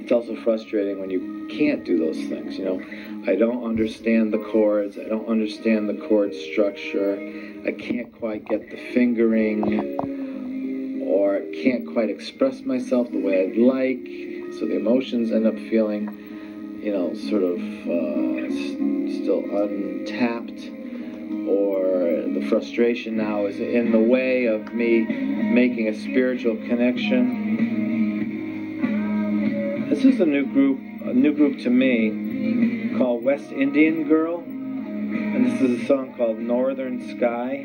it's also frustrating when you can't do those things, you know. I don't understand the chords. I don't understand the chord structure. I can't quite get the fingering, or can't quite express myself the way I'd like. So the emotions end up feeling, you know, sort of still untapped, or the frustration now is in the way of me making a spiritual connection. This is a new group to me called West Indian Girl, and this is a song called Northern Sky.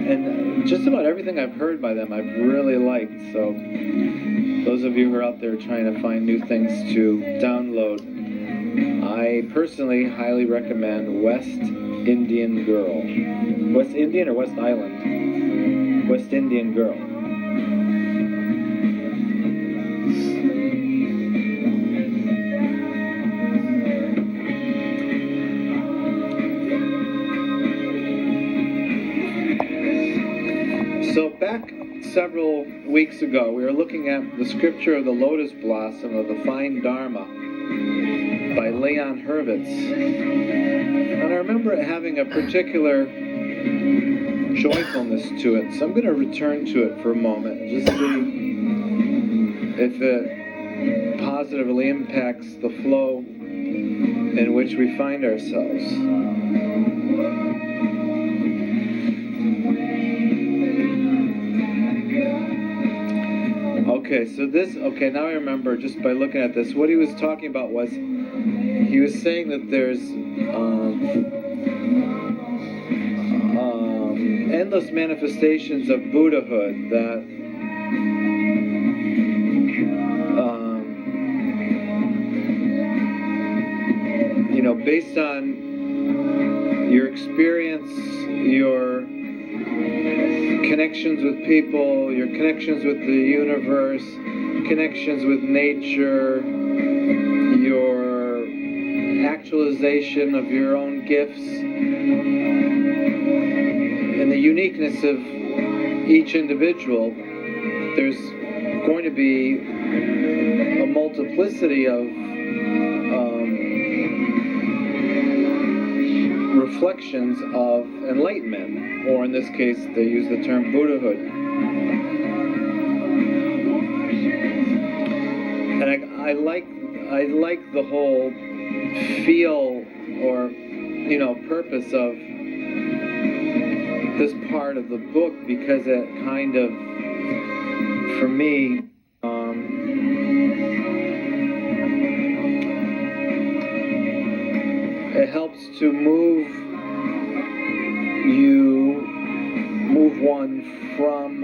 And just about everything I've heard by them I've really liked, so those of you who are out there trying to find new things to download, I personally highly recommend West Indian Girl. West Indian or West Island? West Indian Girl. So back several weeks ago, we were looking at the scripture of the lotus blossom of the fine Dharma by Leon Hurwitz. And I remember it having a particular joyfulness to it. So I'm going to return to it for a moment and just see if it positively impacts the flow in which we find ourselves. Okay, so now I remember just by looking at this, what he was talking about was, he was saying that there's endless manifestations of Buddhahood that you know, based on your experience, your connections with people, your connections with the universe, connections with nature, your actualization of your own gifts, and the uniqueness of each individual, there's going to be a multiplicity of reflections of enlightenment, or in this case they use the term Buddhahood. And I like the whole feel, or you know, purpose of this part of the book, because it kind of, for me, it helps to move one from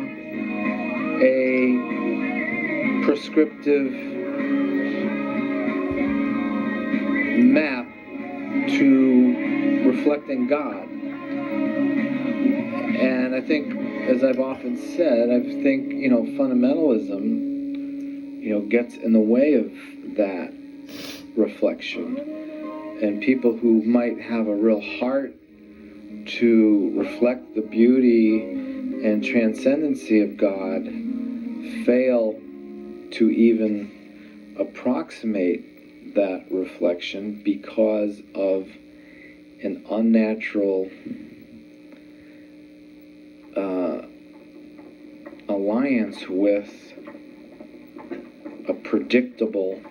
a prescriptive map to reflecting God. And I think, as I've often said, I think, you know, fundamentalism, you know, gets in the way of that reflection. And people who might have a real heart to reflect the beauty and transcendency of God fail to even approximate that reflection because of an unnatural alliance with a predictable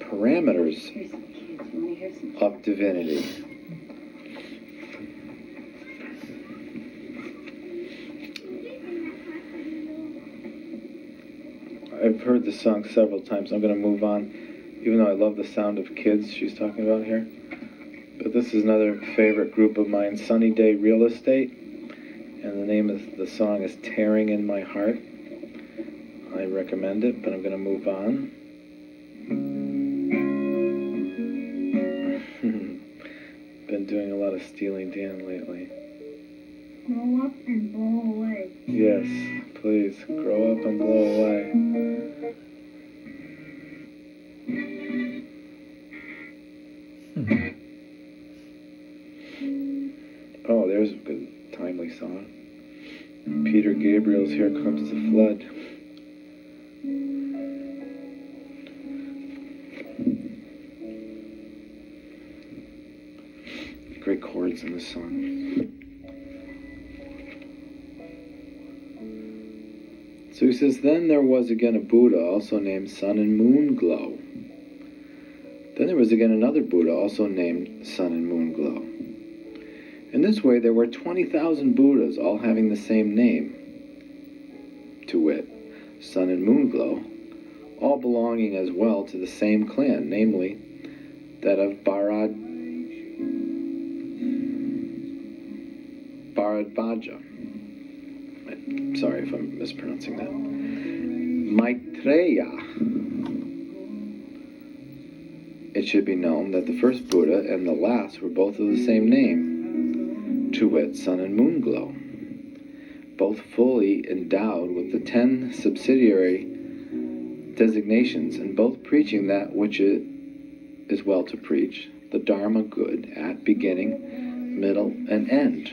parameters of divinity. I've heard this song several times. I'm going to move on, even though I love the sound of kids she's talking about here. But this is another favorite group of mine, Sunny Day Real Estate, and the name of the song is Tearing in My Heart. I recommend it, but I'm going to move on. Been doing a lot of Steely Dan lately. Grow up and blow away. Yes, please, grow up and blow away. Oh, there's a good, timely song. Peter Gabriel's Here Comes the Flood. words in the song. So he says, then there was again a Buddha, also named Sun and Moon Glow. Then there was again another Buddha, also named Sun and Moon Glow. In this way, there were 20,000 Buddhas, all having the same name, to wit, Sun and Moon Glow, all belonging as well to the same clan, namely that of Bharadvaja. Sorry if I'm mispronouncing that. Maitreya. It should be known that the first Buddha and the last were both of the same name, to wit, Sun and Moon Glow, both fully endowed with the 10 subsidiary designations, and both preaching that which it is well to preach, the Dharma good, at beginning, middle, and end.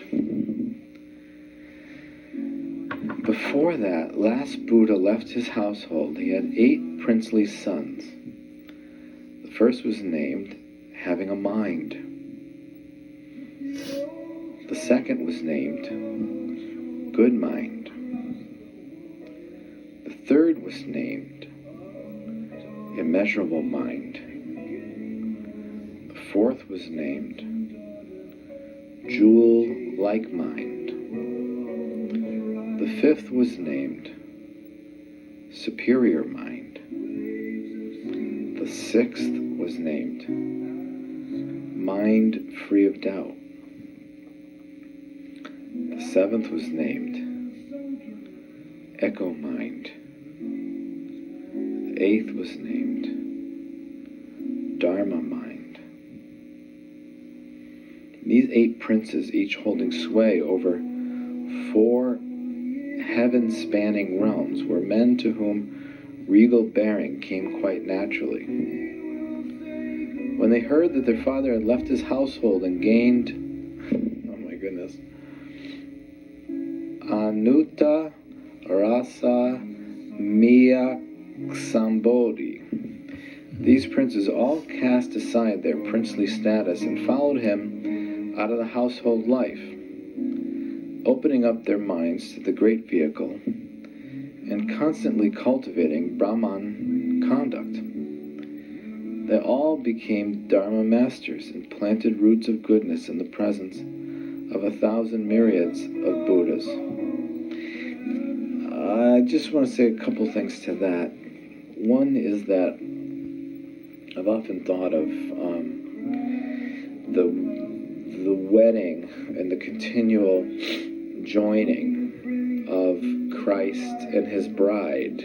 Before that last Buddha left his household, he had 8 princely sons. The first was named Having a Mind. The second was named Good Mind. The third was named Immeasurable Mind. The fourth was named Jewel-like Mind. The fifth was named Superior Mind. The sixth was named Mind Free of Doubt. The seventh was named Echo Mind. The eighth was named Dharma Mind. These 8 princes, each holding sway over 4 heaven-spanning realms, were men to whom regal bearing came quite naturally. When they heard that their father had left his household and gained, oh my goodness, Anuta Rasa Miya Sambodhi, these princes all cast aside their princely status and followed him out of the household life, opening up their minds to the great vehicle and constantly cultivating Brahman conduct. They all became Dharma masters and planted roots of goodness in the presence of 1,000 myriads of Buddhas. I just want to say a couple things to that. One is that I've often thought of the wedding and the continual joining of Christ and his bride,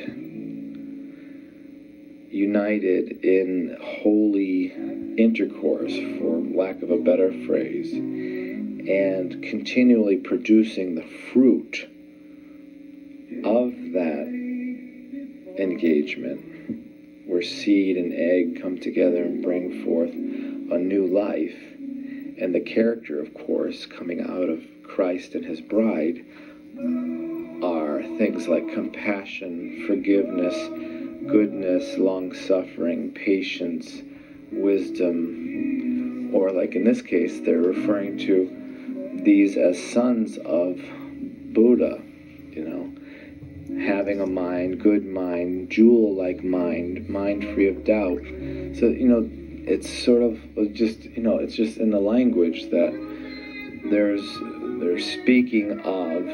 united in holy intercourse, for lack of a better phrase, and continually producing the fruit of that engagement, where seed and egg come together and bring forth a new life. And the character, of course, coming out of Christ and his bride are things like compassion, forgiveness, goodness, long-suffering, patience, wisdom, or like in this case, they're referring to these as sons of Buddha, having a mind, good mind, jewel-like mind, mind free of doubt. So, it's sort of just, it's just in the language that they're speaking of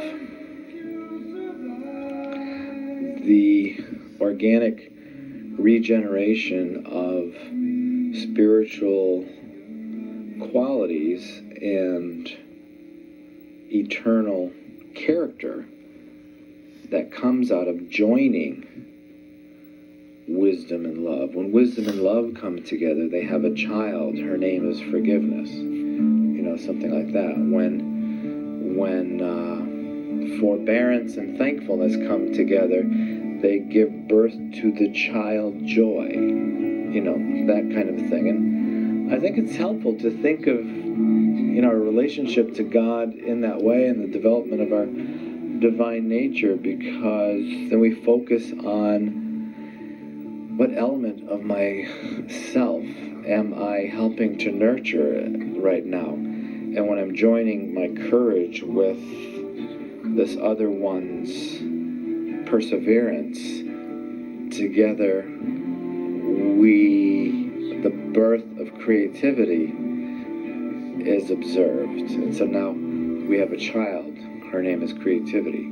the organic regeneration of spiritual qualities and eternal character that comes out of joining wisdom and love. When wisdom and love come together, they have a child. Her name is forgiveness. Something like that. When forbearance and thankfulness come together, they give birth to the child joy. That kind of thing. And I think it's helpful to think of, our relationship to God in that way, and the development of our divine nature, because then we focus on what element of myself am I helping to nurture right now? And when I'm joining my courage with this other one's perseverance, together the birth of creativity is observed. And so now we have a child. Her name is Creativity.